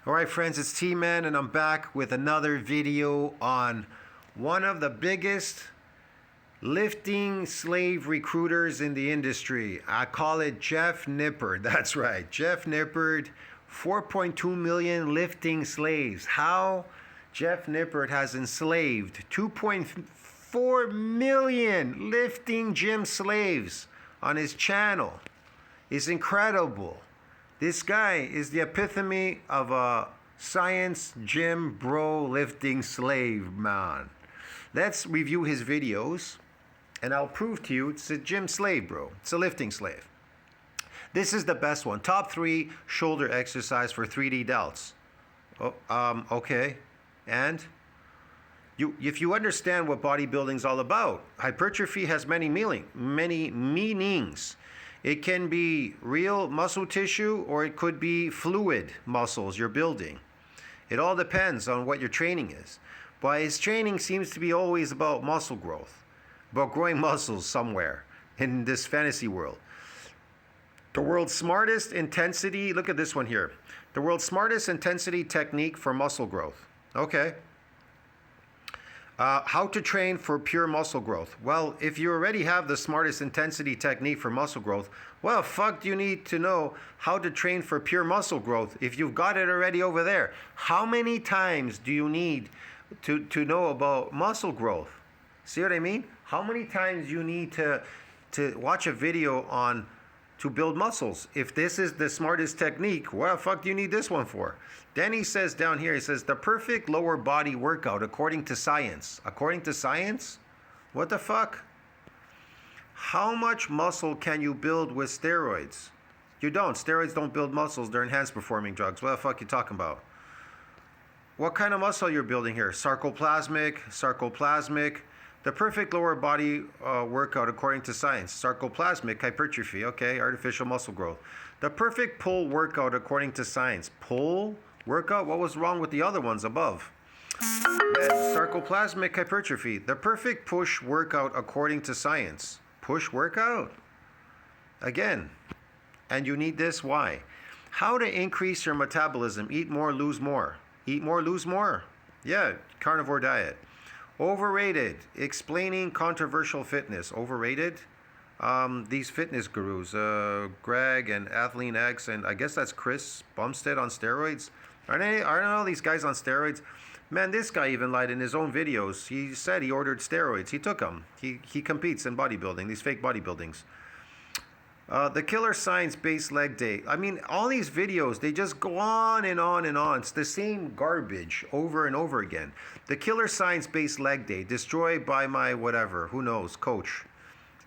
Alright friends, it's T-Man and I'm back with another video on one of the biggest lifting slave recruiters in the industry. I call it Jeff Nippard. That's right, Jeff Nippard, 4.2 million lifting slaves. How Jeff Nippard has enslaved 2.4 million lifting gym slaves on his channel is incredible. This guy is the epitome of a science gym bro lifting slave man. Let's review his videos and I'll prove to you it's a gym slave, bro. It's a lifting slave. This is the best one. Top 3 shoulder exercise for 3D delts. Okay. And if you understand what bodybuilding's all about, hypertrophy has many meanings. It can be real muscle tissue or it could be fluid muscles you're building. It all depends on what your training is. But his training seems to be always about muscle growth, about growing muscles somewhere in this fantasy world. The world's smartest intensity, look at this one here. The world's smartest intensity technique for muscle growth. Okay. How to train for pure muscle growth. Well, if you already have the smartest intensity technique for muscle growth, well, fuck do you need to know how to train for pure muscle growth if you've got it already over there? How many times do you need to know about muscle growth? See what I mean? How many times you need to watch a video on to build muscles? If this is the smartest technique, what the fuck do you need this one for? Then he says down here, he says, the perfect lower body workout according to science. According to science? What the fuck? How much muscle can you build with steroids? You don't. Steroids don't build muscles. They're enhanced performing drugs. What the fuck you talking about? What kind of muscle you're building here? Sarcoplasmic. The perfect lower body workout according to science. Sarcoplasmic hypertrophy. Okay, artificial muscle growth. The perfect pull workout according to science. Pull workout? What was wrong with the other ones above? Sarcoplasmic hypertrophy. The perfect push workout according to science. Push workout? Again. And you need this. Why? How to increase your metabolism. Eat more, lose more. Eat more, lose more. Yeah, carnivore diet. Overrated. Explaining controversial fitness. Overrated? These fitness gurus, Greg and Athlean X, and I guess that's Chris Bumstead on steroids. Aren't all these guys on steroids? Man, this guy even lied in his own videos. He said he ordered steroids. He took them. He competes in bodybuilding, these fake bodybuildings. The killer science-based leg day. I mean, all these videos, they just go on and on and on. It's the same garbage over and over again. The killer science-based leg day, destroyed by my whatever, who knows, coach.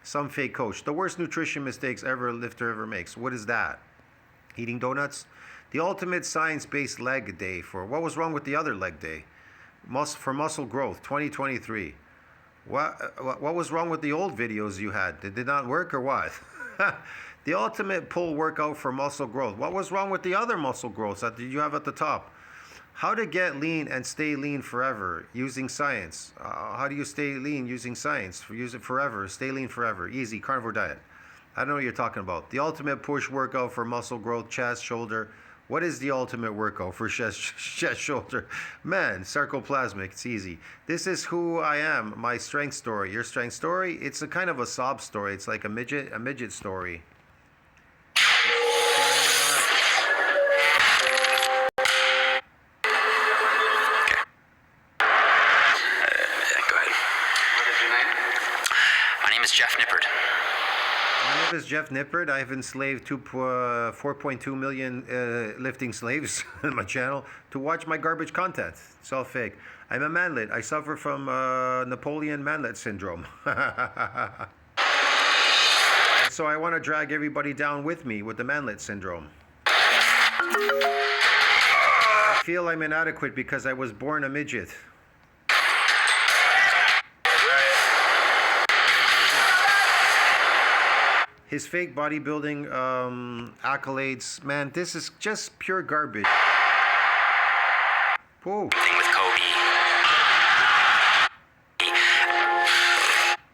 Some fake coach. The worst nutrition mistakes a lifter ever makes. What is that? Eating donuts? The ultimate science-based leg day for, what was wrong with the other leg day? For muscle growth, 2023. What was wrong with the old videos you had? Did it not work or what? The ultimate pull workout for muscle growth. What was wrong with the other muscle growths that you have at the top? How to get lean and stay lean forever using science. How do you stay lean using science? Use it forever. Stay lean forever. Easy. Carnivore diet. I don't know what you're talking about. The ultimate push workout for muscle growth, chest, shoulder. What is the ultimate workout for chest, shoulder? Man, sarcoplasmic. It's easy. This is who I am. My strength story. Your strength story? It's a kind of a sob story. It's like a midget story. Jeff Nippard. My name is Jeff Nippard. I've enslaved 4.2 million lifting slaves on my channel to watch my garbage content. It's all fake. I'm a manlet. I suffer from Napoleon manlet syndrome. So I want to drag everybody down with me with the manlet syndrome. I feel I'm inadequate because I was born a midget. His fake bodybuilding accolades, man, this is just pure garbage. Whoa. Thing with Kobe.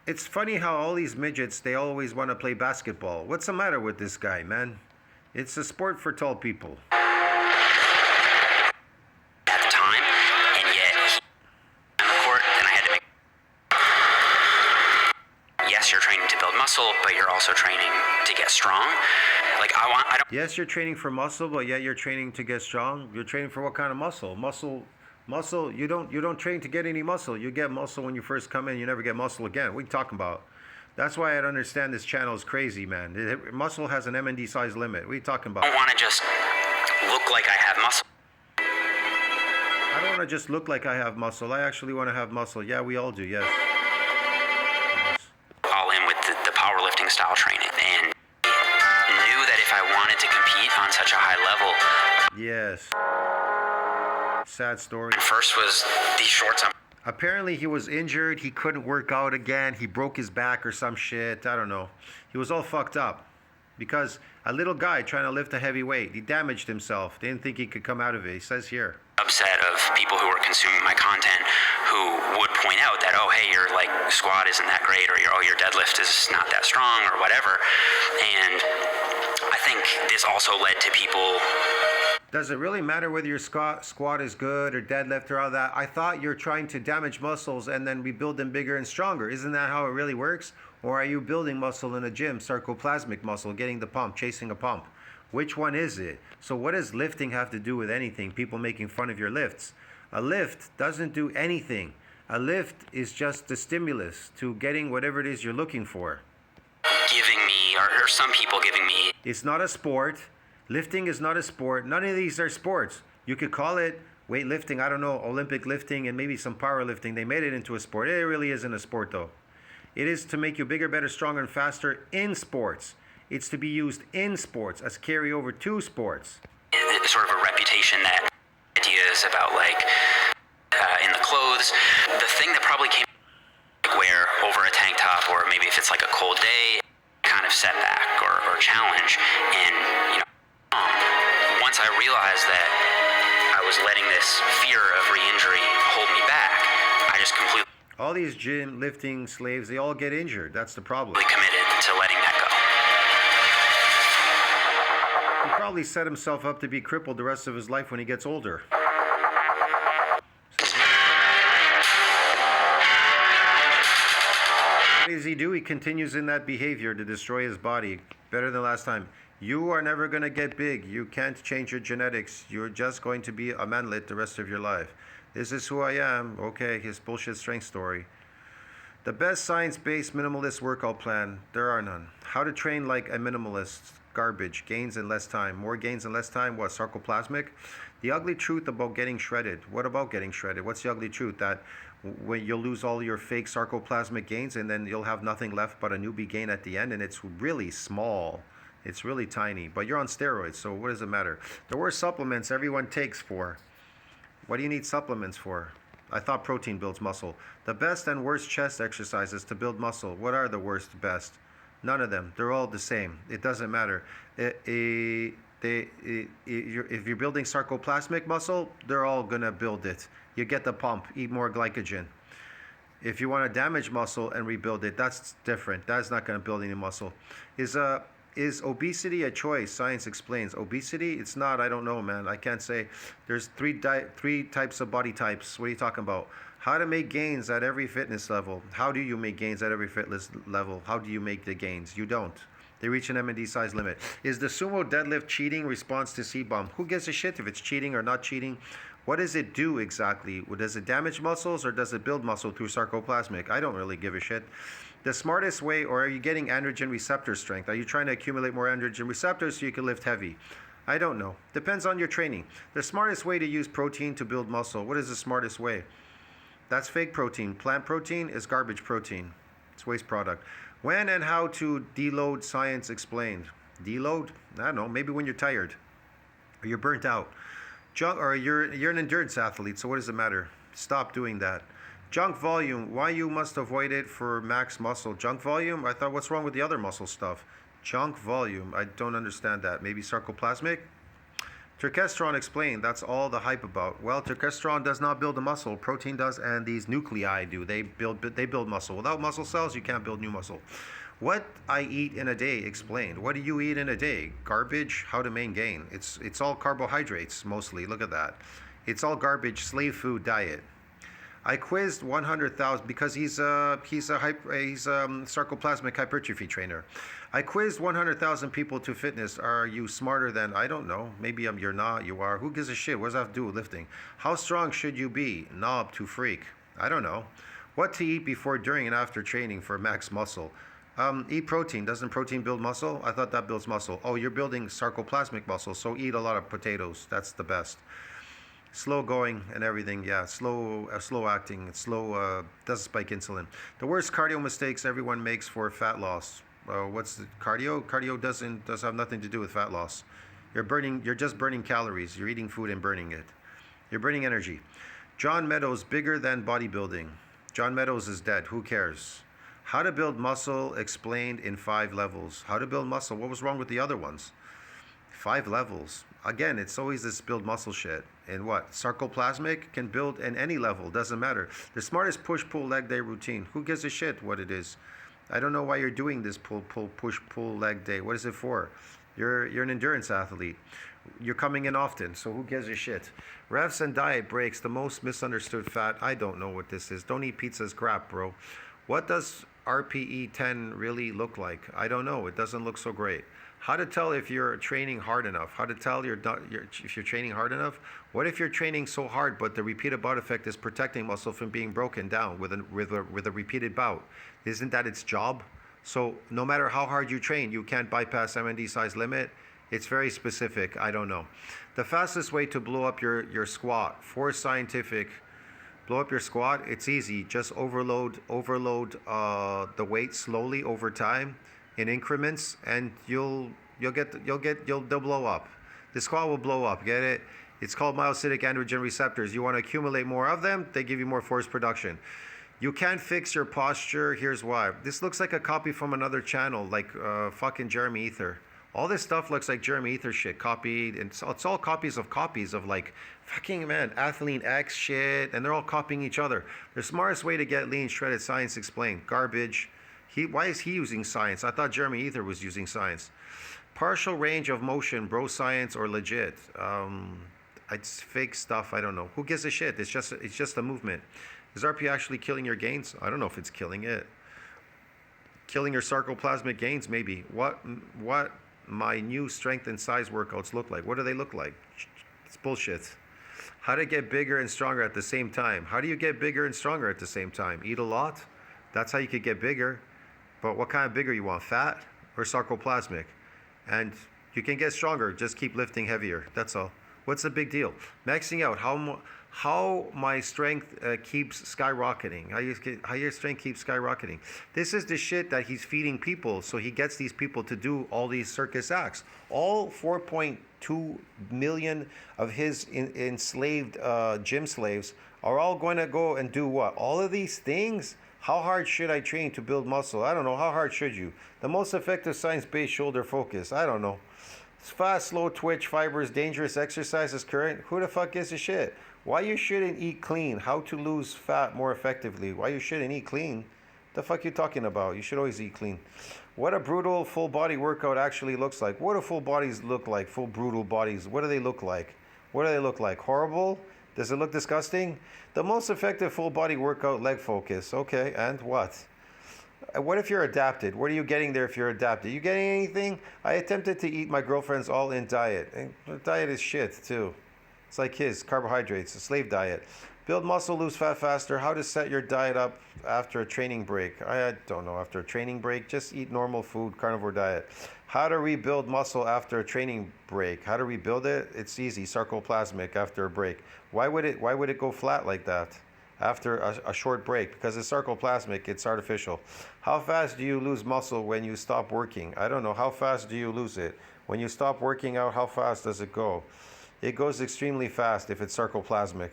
It's funny how all these midgets, they always want to play basketball. What's the matter with this guy, man? It's a sport for tall people. also training to get strong. Like I don't. Yes, you're training for muscle, but yet you're training to get strong. You're training for what kind of muscle? Muscle. You don't train to get any muscle. You get muscle when you first come in. You never get muscle again. What are you talking about? That's why I don't understand this channel is crazy, man. Muscle has an MND size limit. What are you talking about? I don't want to just look like I have muscle. I don't want to just look like I have muscle. I actually want to have muscle. Yeah, we all do. Yes. All in with the powerlifting style training, and knew that if I wanted to compete on such a high level. Yes. Sad story. First was these shorts. Apparently he was injured. He couldn't work out again. He broke his back or some shit. I don't know. He was all fucked up because a little guy trying to lift a heavy weight, he damaged himself. Didn't think he could come out of it. He says here. Upset of people who were consuming my content who would point out that, oh, hey, your like squat isn't that great, or your deadlift is not that strong, or whatever. And I think this also led to people. Does it really matter whether your squat is good or deadlift or all that? I thought you're trying to damage muscles and then rebuild them bigger and stronger. Isn't that how it really works? Or are you building muscle in a gym, sarcoplasmic muscle, getting the pump, chasing a pump? Which one is it? So what does lifting have to do with anything? People making fun of your lifts. A lift doesn't do anything. A lift is just the stimulus to getting whatever it is you're looking for. Giving me, or some people giving me. It's not a sport. Lifting is not a sport. None of these are sports. You could call it weightlifting, I don't know, Olympic lifting and maybe some powerlifting. They made it into a sport. It really isn't a sport though. It is to make you bigger, better, stronger, and faster in sports. It's to be used in sports as carryover to sports. It's sort of a reputation that ideas about like in the clothes. The thing that probably came wear over a tank top, or maybe if it's like a cold day, kind of setback or challenge. And you know, once I realized that I was letting this fear of re-injury hold me back, I just completely. All these gym lifting slaves, they all get injured. That's the problem. Committed to letting that go. He probably set himself up to be crippled the rest of his life when he gets older. What does he do? He continues in that behavior to destroy his body. Better than last time. You are never going to get big. You can't change your genetics. You're just going to be a manlet the rest of your life. This is who I am. Okay, his bullshit strength story. The best science-based minimalist workout plan. There are none. How to train like a minimalist. Garbage. Gains in less time. More gains in less time. What? Sarcoplasmic? The ugly truth about getting shredded. What about getting shredded? What's the ugly truth? That when you'll lose all your fake sarcoplasmic gains and then you'll have nothing left but a newbie gain at the end, and it's really small. It's really tiny. But you're on steroids, so what does it matter? There were supplements everyone takes for. What do you need supplements for? I thought protein builds muscle. The best and worst chest exercises to build muscle. What are the worst, best? None of them. They're all the same. It doesn't matter. If you're building sarcoplasmic muscle, they're all going to build it. You get the pump. Eat more glycogen. If you want to damage muscle and rebuild it, that's different. That's not going to build any muscle. Is obesity a choice? Science explains. Obesity? It's not. I don't know, man. I can't say. There's three types of body types. What are you talking about? How to make gains at every fitness level. How do you make gains at every fitness level? How do you make the gains? You don't. They reach an MND size limit. Is the sumo deadlift cheating? Response to C-bomb. Who gives a shit if it's cheating or not cheating? What does it do exactly? Does it damage muscles or does it build muscle through sarcoplasmic? I don't really give a shit. The smartest way, or are you getting androgen receptor strength? Are you trying to accumulate more androgen receptors so you can lift heavy? I don't know. Depends on your training. The smartest way to use protein to build muscle. What is the smartest way? That's fake protein. Plant protein is garbage protein. It's waste product. When and how to deload, science explained. Deload? I don't know. Maybe when you're tired or you're burnt out. Or you're an endurance athlete, so what does it matter? Stop doing that. Junk volume, why you must avoid it for max muscle. Junk volume? I thought, what's wrong with the other muscle stuff? Junk volume, I don't understand that. Maybe sarcoplasmic? Turkesterone explained, that's all the hype about. Well, turkesterone does not build a muscle. Protein does, and these nuclei do. They build muscle. Without muscle cells, you can't build new muscle. What I eat in a day explained. What do you eat in a day? Garbage, how to main gain. It's all carbohydrates, mostly. Look at that. It's all garbage, slave food diet. I quizzed 100,000 because he's sarcoplasmic hypertrophy trainer. I quizzed 100,000 people to fitness. Are you smarter than, I don't know. Maybe you're not, you are. Who gives a shit? What does that have to do with lifting? How strong should you be? Knob to freak. I don't know. What to eat before, during, and after training for max muscle? Eat protein. Doesn't protein build muscle? I thought that builds muscle. Oh, you're building sarcoplasmic muscle, so eat a lot of potatoes. That's the best. Slow going and everything, yeah. Slow acting. Doesn't spike insulin. The worst cardio mistakes everyone makes for fat loss. What's the cardio? Cardio does have nothing to do with fat loss. You're just burning calories. You're eating food and burning it. You're burning energy. John Meadows, bigger than bodybuilding. John Meadows is dead. Who cares? How to build muscle explained in 5 levels. How to build muscle. What was wrong with the other ones? 5 levels. Again, it's always this build muscle shit. And what? Sarcoplasmic can build in any level. Doesn't matter. The smartest push-pull leg day routine. Who gives a shit what it is? I don't know why you're doing this push-pull leg day. What is it for? You're an endurance athlete. You're coming in often, so who gives a shit? Refs and diet breaks. The most misunderstood fat. I don't know what this is. Don't eat pizza's crap, bro. What does RPE 10 really look like? I don't know. It doesn't look so great. How to tell if you're training hard enough? How to tell if you're training hard enough? What if you're training so hard, but the repeated bout effect is protecting muscle from being broken down with a repeated bout? Isn't that its job? So no matter how hard you train, you can't bypass MND size limit. It's very specific. I don't know. The fastest way to blow up your squat for scientific. Blow up your squat. It's easy. Just overload the weight slowly over time in increments, and they'll blow up. The squat will blow up. Get it? It's called myocytic androgen receptors. You want to accumulate more of them, they give you more force production. You can't fix your posture. Here's why. This looks like a copy from another channel, like fucking Jeremy Ether. All this stuff looks like Jeremy Ether shit copied, and it's all copies of like fucking Athlete X shit, and they're all copying each other. The smartest way to get lean shredded, science explained. Garbage. Why is he using science? I thought Jeremy Ether was using science. Partial range of motion, bro science or legit? It's fake stuff. I don't know. Who gives a shit? It's just a movement. Is RP actually killing your gains? I don't know if it's killing it. Killing your sarcoplasmic gains, maybe. What my new strength and size workouts look like? What do they look like? It's bullshit. How to get bigger and stronger at the same time? How do you get bigger and stronger at the same time? Eat a lot. That's how you could get bigger. But what kind of bigger you want? Fat or sarcoplasmic? And you can get stronger. Just keep lifting heavier. That's all. What's the big deal? Maxing out. How my strength keeps skyrocketing. How your strength keeps skyrocketing. This is the shit that he's feeding people, so he gets these people to do all these circus acts. All 4.2 million of his enslaved gym slaves are all going to go and do what? All of these things? How hard should I train to build muscle? I don't know. How hard should you? The most effective science-based shoulder focus. I don't know. Fast, slow twitch fibers, dangerous exercises, current. Who the fuck gives a shit? Why you shouldn't eat clean? How to lose fat more effectively? Why you shouldn't eat clean? The fuck you talking about? You should always eat clean. What a brutal full body workout actually looks like. What do full bodies look like? Full brutal bodies. What do they look like? What do they look like? Horrible? Does it look disgusting? The most effective full body workout, leg focus. Okay, and what? What if you're adapted? What are you getting there if you're adapted? You getting anything? I attempted to eat my girlfriend's all-in diet. And the diet is shit, too. It's like his, carbohydrates, a slave diet. Build muscle, lose fat faster. How to set your diet up after a training break. I don't know, after a training break, just eat normal food, carnivore diet. How to rebuild muscle after a training break. How to rebuild it? It's easy, sarcoplasmic after a break. Why would it go flat like that after a short break? Because it's sarcoplasmic, it's artificial. How fast do you lose muscle when you stop working? I don't know. How fast do you lose it? When you stop working out, how fast does it go? It goes extremely fast if it's sarcoplasmic.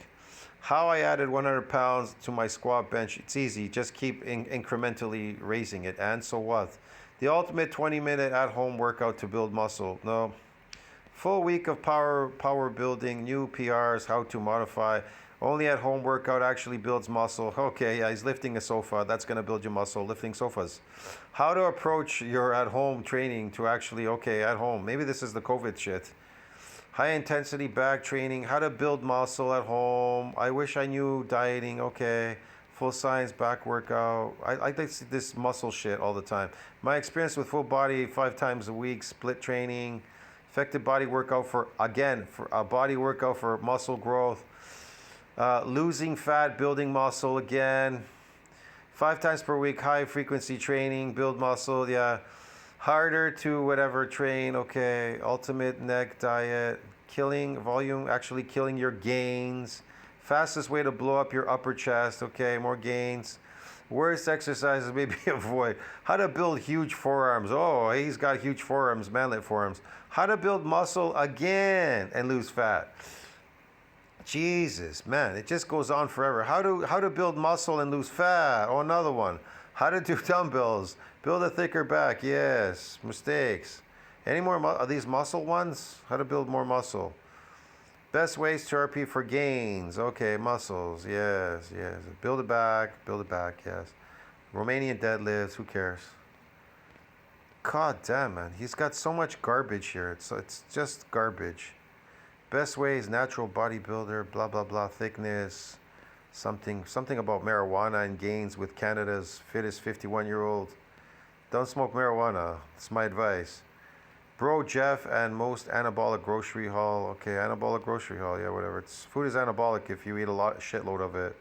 How I added 100 pounds to my squat bench. It's easy. Just keep incrementally raising it. And so what? The ultimate 20-minute at-home workout to build muscle. No. Full week of power building, new PRs, how to modify. Only at-home workout actually builds muscle. Okay, yeah, he's lifting a sofa. That's going to build your muscle, lifting sofas. How to approach your at-home training to actually, okay, at home. Maybe this is the COVID shit. High intensity back training, how to build muscle at home. I wish I knew dieting. Okay. Full science back workout. I like this muscle shit all the time. My experience with full body 5 times a week, split training, effective body workout for a body workout for muscle growth. Losing fat, building muscle again. 5 times per week, high frequency training, build muscle. Yeah. Harder to whatever train, okay. Ultimate neck diet, killing volume, actually killing your gains. Fastest way to blow up your upper chest, okay, more gains. Worst exercises maybe avoid. How to build huge forearms. Oh, he's got huge forearms, manlet forearms. How to build muscle again and lose fat. Jesus, man, it just goes on forever. How to build muscle and lose fat. Oh, another one. How to do dumbbells. Build a thicker back. Yes. Mistakes. Any more of these muscle ones? How to build more muscle. Best ways to RP for gains. Okay, muscles. Yes, yes. Build it back. Yes. Romanian deadlifts. Who cares? God damn, man. He's got so much garbage here. It's just garbage. Best ways, natural bodybuilder. Blah, blah, blah. Thickness. Something about marijuana and gains with Canada's fittest 51-year-old. Don't smoke marijuana. That's my advice. Bro Jeff and most anabolic grocery haul. Okay, anabolic grocery haul. Yeah, whatever. Food is anabolic if you eat a shitload of it.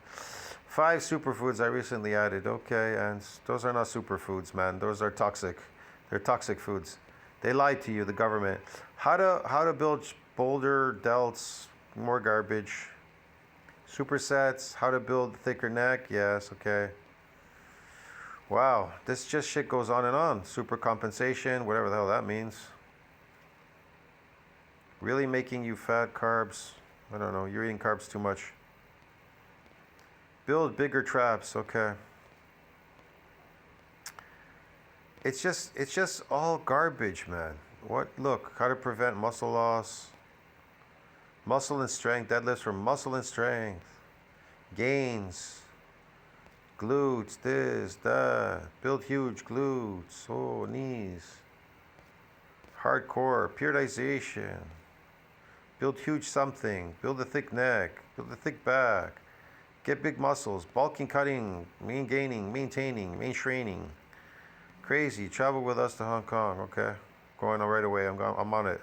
5 superfoods I recently added. Okay, and those are not superfoods, man. Those are toxic. They're toxic foods. They lied to you, the government. How to build boulder delts. More garbage. Supersets, how to build thicker neck, yes, okay. Wow, this just shit goes on and on. Super compensation, whatever the hell that means. Really making you fat, carbs. I don't know, you're eating carbs too much. Build bigger traps, okay. It's just all garbage, man. Look, how to prevent muscle loss. Muscle and strength, deadlifts for muscle and strength. Gains. Glutes, this, that. Build huge glutes. Oh, knees. Hardcore, periodization. Build huge something. Build a thick neck. Build a thick back. Get big muscles. Bulking, cutting, main gaining, maintaining, main training. Crazy. Travel with us to Hong Kong. Okay. Going on right away. I'm on it.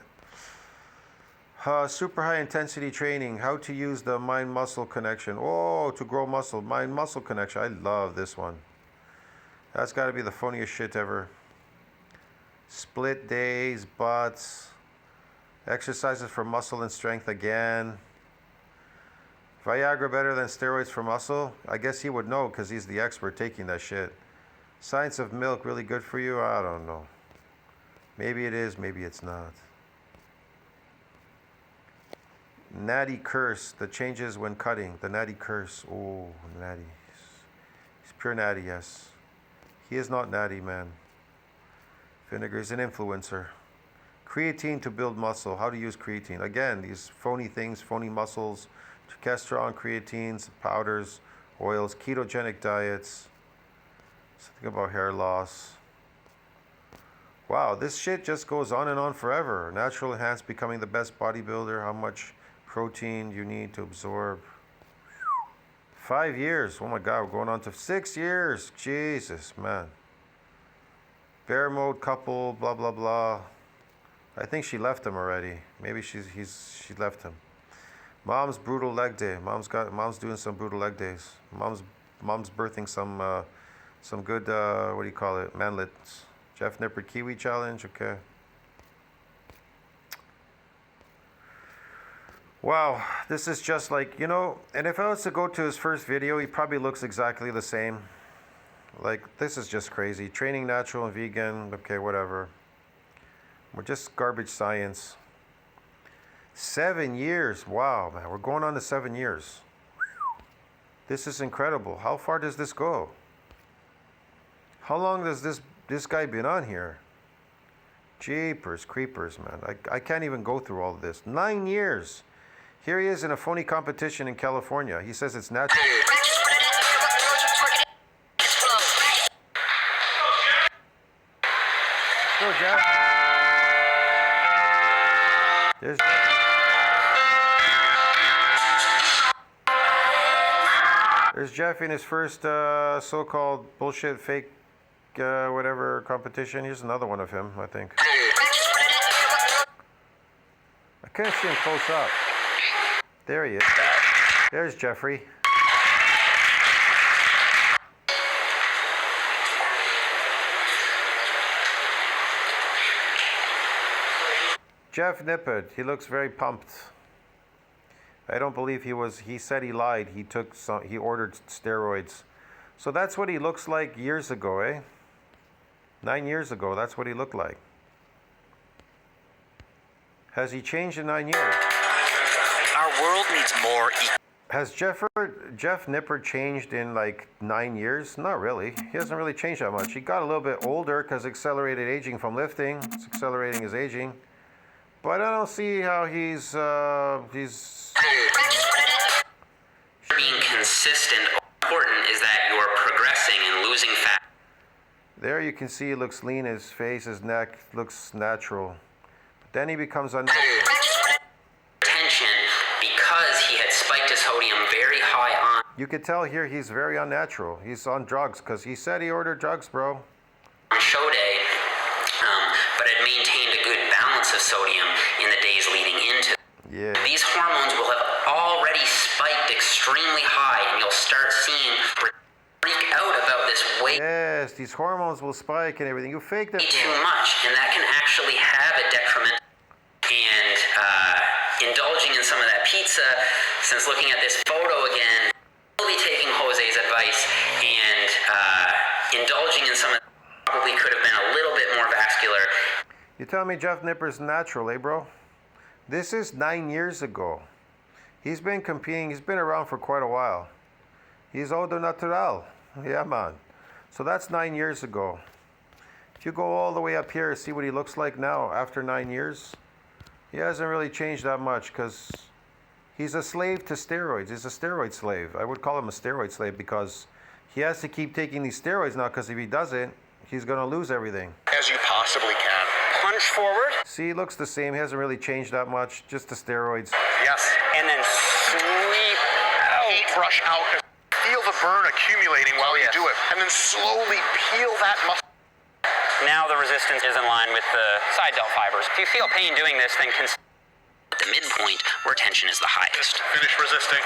Super high intensity training. How to use the mind muscle connection. Oh, to grow muscle. Mind muscle connection. I love this one. That's got to be the funniest shit ever. Split days, butts. Exercises for muscle and strength again. Viagra better than steroids for muscle? I guess he would know because he's the expert taking that shit. Science of milk really good for you? I don't know. Maybe it is, maybe it's not. Natty curse, the changes when cutting. The natty curse. Oh, natty. He's pure natty, yes. He is not natty, man. Vinegar is an influencer. Creatine to build muscle. How to use creatine. Again, these phony things, phony muscles. Testosterone, creatines, powders, oils, ketogenic diets. Something about hair loss. Wow, this shit just goes on and on forever. Natural enhanced becoming the best bodybuilder. How much protein you need to absorb. 5 years. Oh my God, we're going on to 6 years. Jesus, man. Bear mode couple, blah, blah, blah. I think she left him already. Maybe she left him. Mom's brutal leg day. Mom's doing some brutal leg days. Mom's birthing some good, what do you call it? Manlets. Jeff Nippard Kiwi challenge. Okay. Wow, this is just like, and if I was to go to his first video, he probably looks exactly the same. Like, this is just crazy. Training natural and vegan, okay, whatever. We're just garbage science. 7 years, wow, man, we're going on to 7 years. This is incredible. How far does this go? How long does this guy been on here? Jeepers creepers, man. I can't even go through all of this. 9 years. Here he is in a phony competition in California. He says it's natural. Go, Jeff. There's Jeff. There's Jeff in his first so-called bullshit fake whatever competition. Here's another one of him, I think. I couldn't see him close up. There he is. There's Jeffrey. Jeff Nippard, he looks very pumped. I don't believe he said he lied. He ordered steroids. So that's what he looks like years ago, eh? 9 years ago, that's what he looked like. Has he changed in 9 years? Our world needs more. Has Jeff Nippard changed in like 9 years? Not really. He hasn't really changed that much. He got a little bit older because accelerated aging from lifting. It's accelerating his aging. But I don't see how he's being consistent. Important is that you're progressing and losing fat. There you can see he looks lean. His face, his neck looks natural. But then he becomes unnatural. Attention because he had spiked his sodium very high on. You could tell here he's very unnatural. He's on drugs because he said he ordered drugs, bro. On show day, but had maintained a good balance of sodium in the days leading into. Yeah. These hormones will have already spiked extremely high, and you'll start seeing freak out about this way Yes, these hormones will spike and everything. You faked it. too much, and that can actually have a detriment. And indulging in some of that pizza, since looking at this photo again, we'll be taking Jose's advice and indulging in some of probably could have been a little bit more vascular. You tell me Jeff Nippard's natural, eh, bro? This is 9 years ago. He's been competing. He's been around for quite a while. He's eau de natural. Yeah, man. So that's 9 years ago. If you go all the way up here, see what he looks like now after 9 years. He hasn't really changed that much because he's a slave to steroids. He's a steroid slave. I would call him a steroid slave because he has to keep taking these steroids now because if he doesn't, he's going to lose everything. As you possibly can. Punch forward. See, he looks the same. He hasn't really changed that much. Just the steroids. Yes. And then sweep out. Heat brush out. Feel the burn accumulating while you do it. And then slowly peel that muscle. Now the resistance is in line with the side delt fibers. If you feel pain doing this, then the midpoint where tension is the highest. Finish resisting.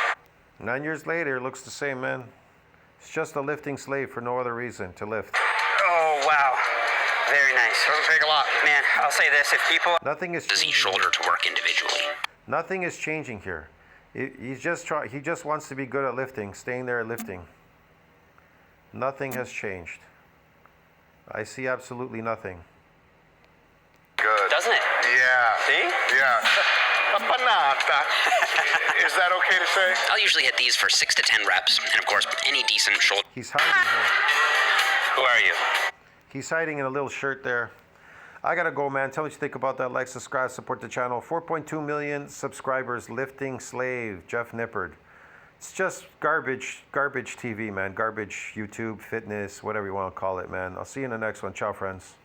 9 years later, it looks the same, man. It's just a lifting slave for no other reason to lift. Oh, wow. Very nice. Doesn't take a lot. Man, I'll say this, if people Nothing is use each changing. shoulder to work individually. Nothing is changing here. He just wants to be good at lifting, staying there at lifting. Nothing has changed. I see absolutely nothing. Good. Doesn't it? Yeah. See? Yeah. A banana. Is that okay to say? I'll usually hit these for 6 to 10 reps, and of course, any decent shoulder. He's hiding here. Who are you? He's hiding in a little shirt there. I gotta go, man. Tell me what you think about that. Like, subscribe, support the channel. 4.2 million subscribers. Lifting slave, Jeff Nippard. It's just garbage TV, man. Garbage YouTube, fitness, whatever you want to call it, man. I'll see you in the next one. Ciao, friends.